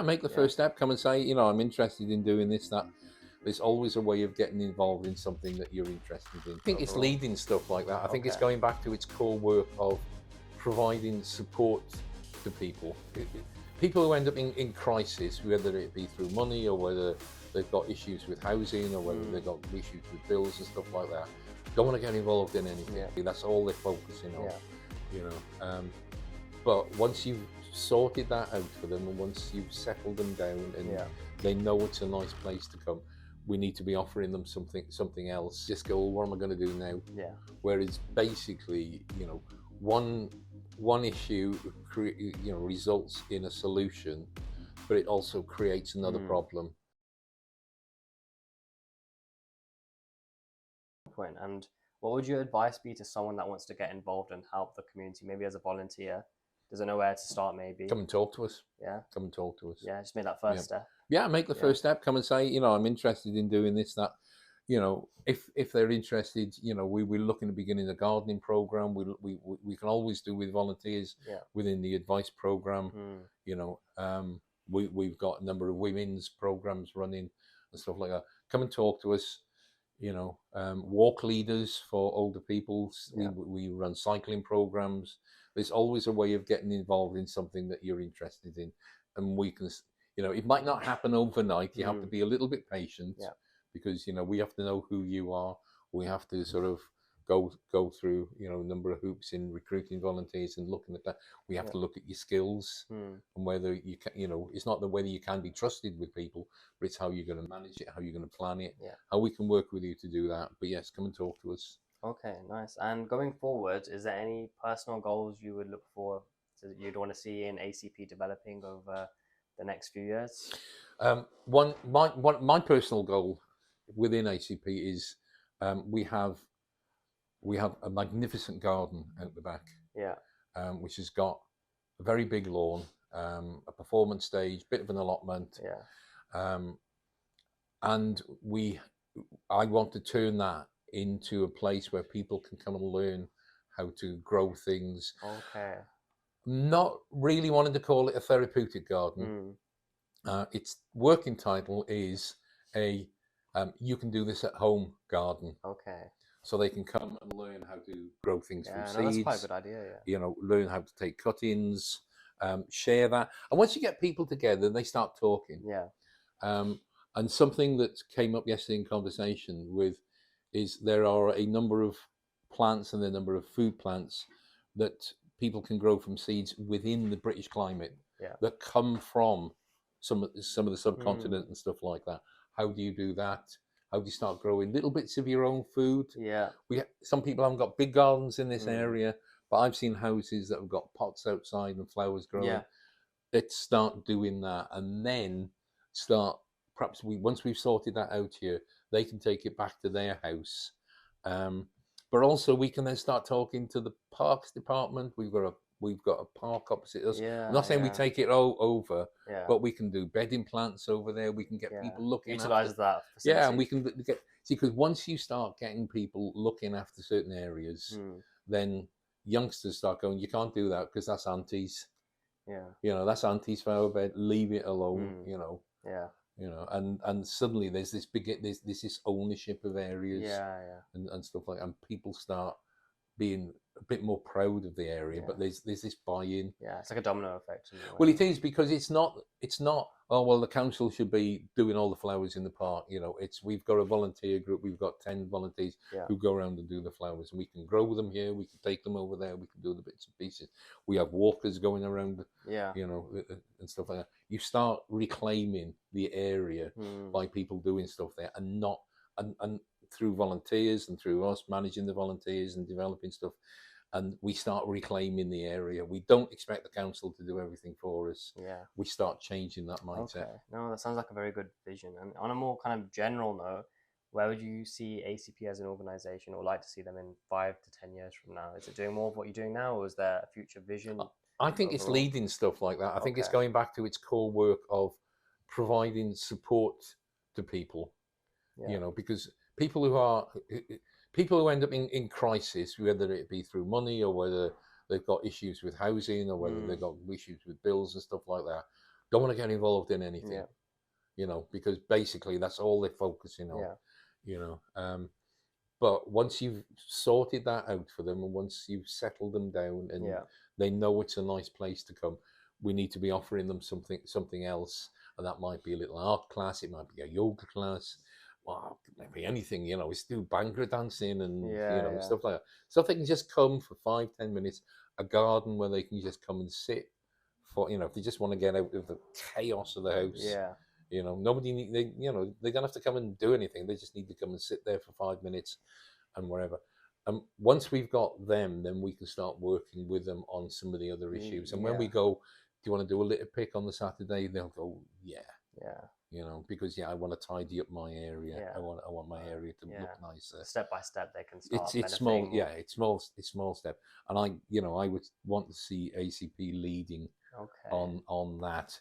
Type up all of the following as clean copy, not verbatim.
Make the first step. Come and say, I'm interested in doing this, that. There's always a way of getting involved in something that you're interested in. I think it's leading stuff like that. I think it's going back to its core work of providing support to people. People who end up in crisis, whether it be through money or whether they've got issues with housing or whether they've got issues with bills and stuff like that, don't want to get involved in anything. That's all they're focusing on. But once you've sorted that out for them, and once you've settled them down and they know it's a nice place to come, we need to be offering them something else. Just go, well, what am I going to do now? Whereas basically, one issue results in a solution, but it also creates another problem. And what would your advice be to someone that wants to get involved and help the community, maybe as a volunteer? Doesn't know where to start, maybe. Come and talk to us. Come and talk to us. Just make that first step. Make the first step. Come and say, I'm interested in doing this, that. If they're interested, we're looking to beginning a gardening program. We can always do with volunteers within the advice program. We've got a number of women's programs running and stuff like that. Come and talk to us. Walk leaders for older people. We run cycling programs. There's always a way of getting involved in something that you're interested in, and we can, it might not happen overnight. You have to be a little bit patient because we have to know who you are. We have to sort of go through a number of hoops in recruiting volunteers and looking at that. We have to look at your skills and whether you can, it's not whether you can be trusted with people, but it's how you're going to manage it, how you're going to plan it, how we can work with you to do that. But yes, come and talk to us. Okay, nice. And going forward, is there any personal goals you would look for that you'd want to see in ACP developing over the next few years? My personal goal within ACP is we have a magnificent garden out the back, which has got a very big lawn, a performance stage, bit of an allotment, and I want to turn that into a place where people can come and learn how to grow things. Not really wanting to call it a therapeutic garden. Its working title is you can do this at home garden. So they can come and learn how to grow things from seeds. That's quite a good idea. Learn how to take cuttings, share that. And once you get people together, they start talking. And something that came up yesterday in conversation is there are a number of plants and a number of food plants that people can grow from seeds within the British climate that come from some of the subcontinent and stuff like that. How do you do that? How do you start growing little bits of your own food? Some people haven't got big gardens in this area, but I've seen houses that have got pots outside and flowers growing. Let's start doing that, and then perhaps once we've sorted that out here, they can take it back to their house. But also we can then start talking to the parks department. We've got a park opposite us. I'm not saying we take it over, but we can do bedding plants over there. We can get people looking utilize that. And we can because once you start getting people looking after certain areas, then youngsters start going, you can't do that because that's aunties. That's aunties flower bed. Leave it alone. And suddenly there's this ownership of areas and stuff like that, and people start being a bit more proud of the area, but there's this buy-in. It's like a domino effect. Well, it is, because it's not oh well, the council should be doing all the flowers in the park. We've got a volunteer group. We've got 10 volunteers who go around and do the flowers, and we can grow them here. We can take them over there. We can do the bits and pieces. We have walkers going around, and stuff like that. You start reclaiming the area by people doing stuff there, and not and through volunteers and through us managing the volunteers and developing stuff. And we start reclaiming the area. We don't expect the council to do everything for us. We start changing that mindset. No, that sounds like a very good vision. And on a more kind of general note, where would you see ACP as an organization, or like to see them in 5 to 10 years from now? Is it doing more of what you're doing now, or is there a future vision? I think it's leading stuff like that. I think it's going back to its core work of providing support to people, because people who end up in crisis, whether it be through money or whether they've got issues with housing or whether they've got issues with bills and stuff like that, don't want to get involved in anything, because basically that's all they're focusing on, but once you've sorted that out for them, and once you've settled them down and they know it's a nice place to come, we need to be offering them something else. And that might be a little art class, it might be a yoga class, well, it might be anything, it's do Bhangra dancing and stuff like that. So if they can just come for 5-10 minutes, a garden where they can just come and sit for, if they just want to get out of the chaos of the house. Nobody they don't have to come and do anything. They just need to come and sit there for 5 minutes and whatever. And once we've got them, then we can start working with them on some of the other issues. And when we go, do you want to do a litter pick on the Saturday? They'll go, because I want to tidy up my area. I want my area to look nicer. Step by step, they can start. It's small, it's small step. And I would want to see ACP leading on that.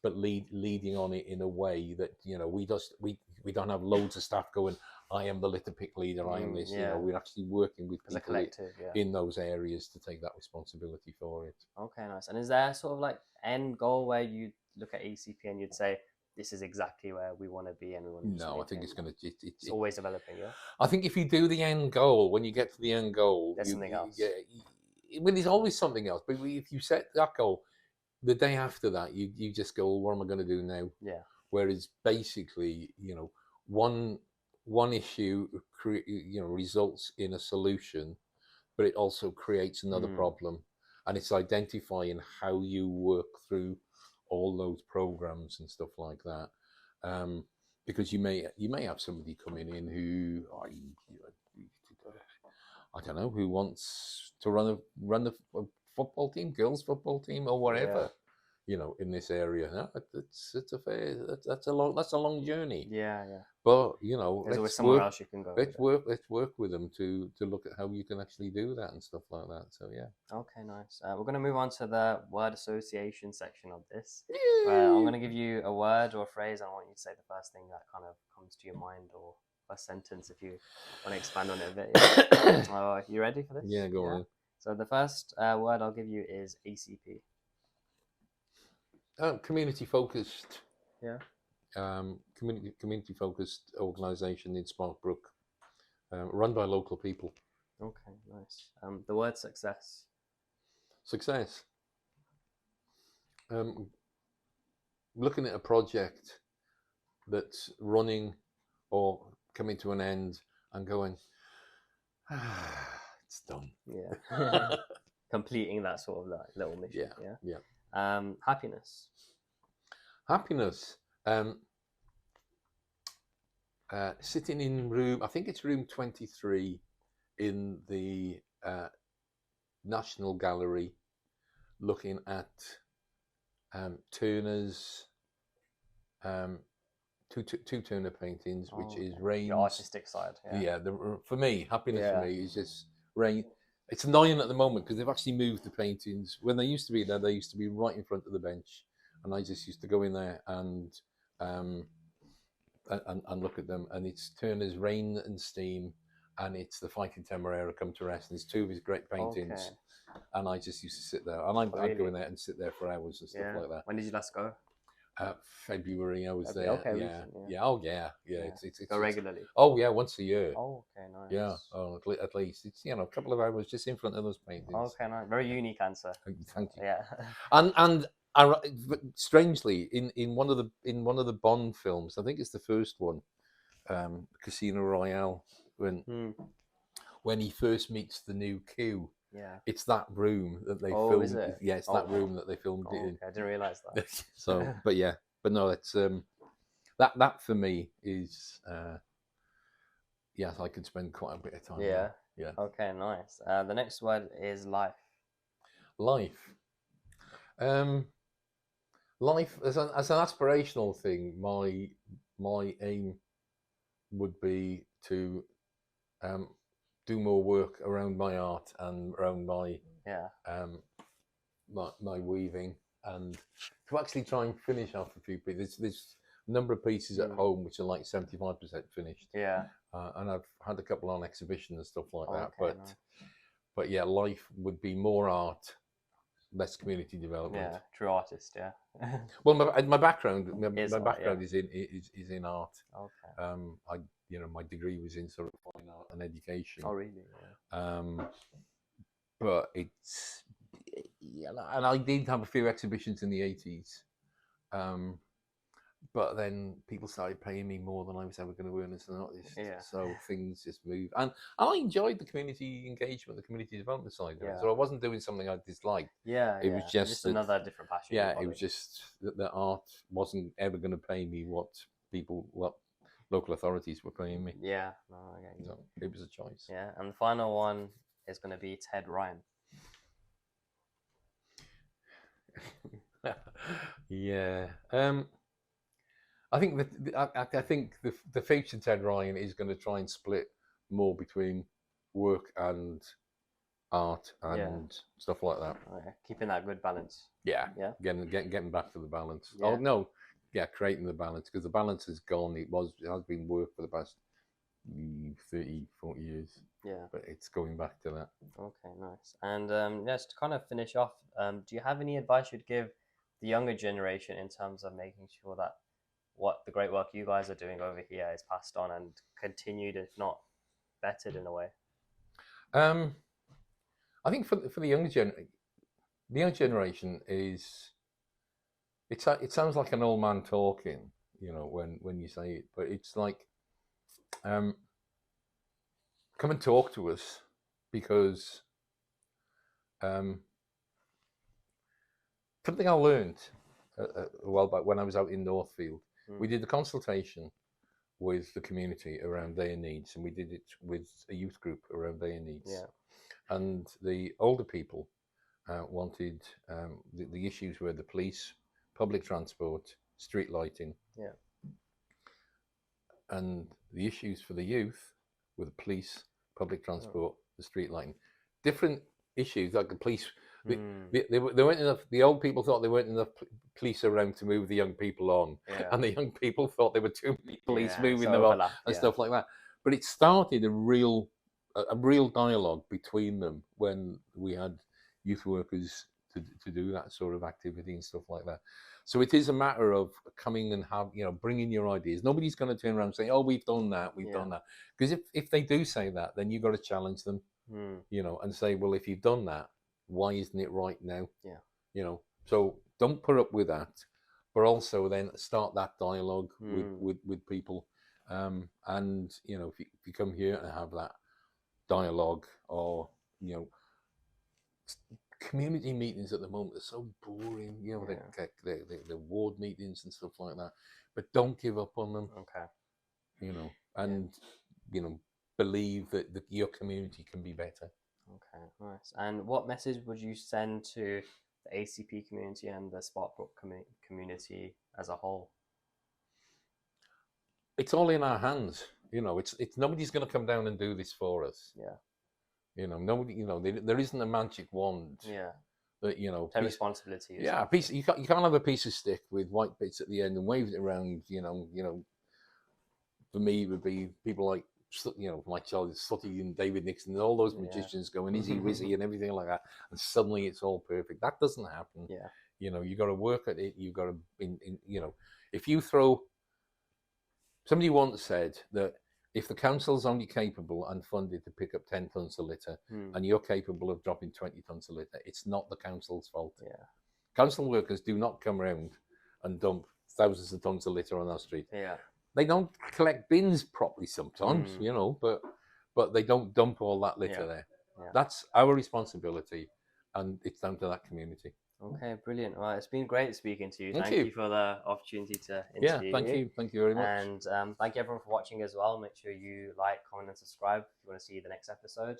But leading on it in a way that we don't have loads of staff going, I am the litter pick leader, I am this. We're actually working with people in those areas to take that responsibility for it. Okay, nice. And is there sort of like end goal where you look at ACP and you'd say, this is exactly where we want to be and we want to? No, I think it's going to. It's always developing. I think if you do the end goal, when you get to the end goal, there's something else. There's always something else. But if you set that goal, the day after that, you just go, well, what am I going to do now? Whereas basically, one issue results in a solution, but it also creates another problem, and it's identifying how you work through all those programs and stuff like that. Because you may have somebody coming in who I don't know, who wants to run the football team, girls football team, or whatever, in this area. No, that's a long journey. But there's always somewhere else you can go. Let's work with them to look at how you can actually do that and stuff like that. So Okay, nice. We're going to move on to the word association section of this. I'm going to give you a word or a phrase. I want you to say the first thing that kind of comes to your mind, or a sentence if you want to expand on it a bit. You ready for this? Yeah, go on. So the first word I'll give you is ACP. Community focused. Community focused organisation in Sparkbrook, run by local people. Okay, nice. The word success. Success. Looking at a project that's running or coming to an end and going, it's done. Completing that sort of like little mission. Happiness. Happiness. Sitting in room, I think it's room 23 in the National Gallery, looking at Turner's two Turner paintings, which is Rain. The artistic side. For me, happiness for me is just Rain. It's annoying at the moment because they've actually moved the paintings. When they used to be there, they used to be right in front of the bench, and I just used to go in there and look at them. And it's Turner's Rain and Steam, and it's The Fighting Temeraire Come to Rest, and it's two of his great paintings. And I just used to sit there, and I'd go in there and sit there for hours and stuff like that. When did you last go? February, I was there. Okay, It's go regularly. Oh yeah, once a year. Oh, okay, nice. Yeah, at least it's a couple of hours just in front of those paintings. Okay, nice. Very unique answer. Thank you. Yeah. And strangely, in one of the Bond films, I think it's the first one, Casino Royale, when he first meets the new Q. It's that room that they filmed. Is it? Yeah, it's that room that they filmed it in. I didn't realise that. So, but no, it's that for me is I could spend quite a bit of time. Yeah. Yeah. Okay, nice. The next word is life. Life. Life as an aspirational thing. My aim would be to do more work around my art and around my my weaving, and to actually try and finish off a few pieces. There's a number of pieces at home which are like 75% finished. And I've had a couple on exhibition and stuff like that. But life would be more art, less community development. Yeah, true artist. Yeah. Well, my background is in art. Okay. My degree was in sort of fine art and education. Oh, really? Yeah. But it's, yeah, and I did have a few exhibitions in the 80s. But then people started paying me more than I was ever going to earn as an artist. Yeah. So things just moved. And I enjoyed the community engagement, the community development side of it. So I wasn't doing something I disliked. Yeah. It was just another different passion. Yeah, it was just that the art wasn't ever going to pay me what local authorities were paying me. Yeah. No, okay. So it was a choice. Yeah. And the final one is going to be Ted Ryan. Yeah. I think the future Ted Ryan is going to try and split more between work and art and stuff like that. Okay. Keeping that good balance. Yeah. Yeah. Getting back to the balance. Yeah. Oh no. Yeah, creating the balance, because the balance is gone. It has been work for the past 30, 40 years. Yeah. But it's going back to that. Okay, nice. And just to kind of finish off, do you have any advice you'd give the younger generation in terms of making sure that what the great work you guys are doing over here is passed on and continued, if not bettered in a way? I think for the younger generation is, it sounds like an old man talking, when you say it, but it's like, come and talk to us, because something I learned a while back when I was out in Northfield. We did a consultation with the community around their needs, and we did it with a youth group around their needs. Yeah. And the older people wanted, the issues were the police, public transport, street lighting. Yeah. And the issues for the youth were the police, public transport, the street lighting. Different issues, like the police. There weren't enough. The old people thought there weren't enough police around to move the young people on, and the young people thought there were too many police moving them on and stuff like that. But it started a real dialogue between them when we had youth workers to do that sort of activity and stuff like that. So it is a matter of coming and bringing your ideas. Nobody's going to turn around and say, "Oh, we've done that, we've done that," because if they do say that, then you've got to challenge them, and say, "Well, if you've done that, why isn't it right now?" Yeah. So don't put up with that, but also then start that dialogue with people. And if you come here and have that dialogue, or community meetings at the moment are so boring. The ward meetings and stuff like that. But don't give up on them. Okay. And believe that your community can be better. Okay, nice. And what message would you send to the ACP community and the Sparkbrook community as a whole? It's all in our hands. It's nobody's going to come down and do this for us. Yeah. Nobody. There isn't a magic wand. Yeah. That take responsibility. Yeah, a piece. You can't have a piece of stick with white bits at the end and wave it around. For me, it would be people like my child Sutty and David Nixon and all those magicians going Izzy Wizzy and everything like that, and suddenly it's all perfect. That doesn't happen. Yeah. You got to work at it. You got to, if you throw. Somebody once said that if the council's only capable and funded to pick up 10 tons of litter, and you're capable of dropping 20 tons of litter, it's not the council's fault. Yeah. Council workers do not come around and dump thousands of tons of litter on our street. Yeah. They don't collect bins properly sometimes, but they don't dump all that litter there. Yeah. That's our responsibility, and it's down to that community. Okay, brilliant. Well, it's been great speaking to you. Thank you for the opportunity to interview you. Yeah, thank you very much. And thank you everyone for watching as well. Make sure you like, comment, and subscribe if you want to see the next episode.